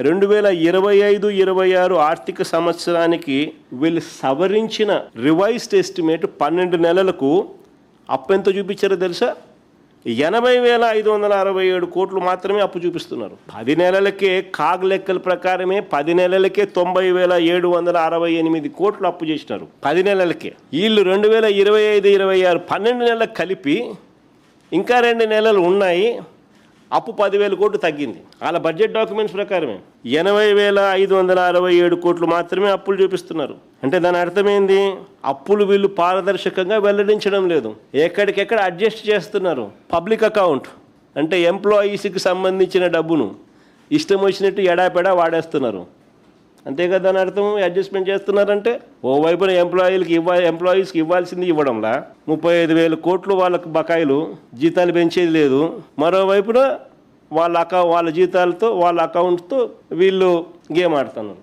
2025-26 ఆర్థిక సంవత్సరానికి వీళ్ళు సవరించిన రివైజ్డ్ ఎస్టిమేట్ 12 నెలలకు అప్పు ఎంత చూపించారో తెలుసా? 80,567 కోట్లు మాత్రమే అప్పు చూపిస్తున్నారు. 10 నెలలకే కాగ్ లెక్కల ప్రకారమే 10 నెలలకే 90,768 కోట్లు అప్పు చేసినారు 10 నెలలకే. వీళ్ళు 2025-26 12 నెలలకు కలిపి ఇంకా 2 నెలలు ఉన్నాయి, అప్పు 10,000 కోట్లు తగ్గింది. వాళ్ళ బడ్జెట్ డాక్యుమెంట్స్ ప్రకారమే 80,567 కోట్లు మాత్రమే అప్పులు చూపిస్తున్నారు. అంటే దాని అర్థమైంది, అప్పులు వీళ్ళు పారదర్శకంగా వెల్లడించడం లేదు, ఎక్కడికెక్కడ అడ్జస్ట్ చేస్తున్నారు. పబ్లిక్ అకౌంట్ అంటే ఎంప్లాయీస్కి సంబంధించిన డబ్బును ఇష్టం వచ్చినట్టు ఎడాపెడా వాడేస్తున్నారు. అంతే కదా దాని అర్థం, అడ్జస్ట్మెంట్ చేస్తున్నారంటే. ఓవైపున ఎంప్లాయీస్కి ఇవ్వాల్సింది ఇవ్వడంలా 35,000 కోట్లు వాళ్ళకు బకాయిలు, జీతాలు పెంచేది లేదు. మరోవైపున వాళ్ళ జీతాలతో వాళ్ళ అకౌంట్తో వీళ్ళు గేమ్ ఆడుతున్నారు.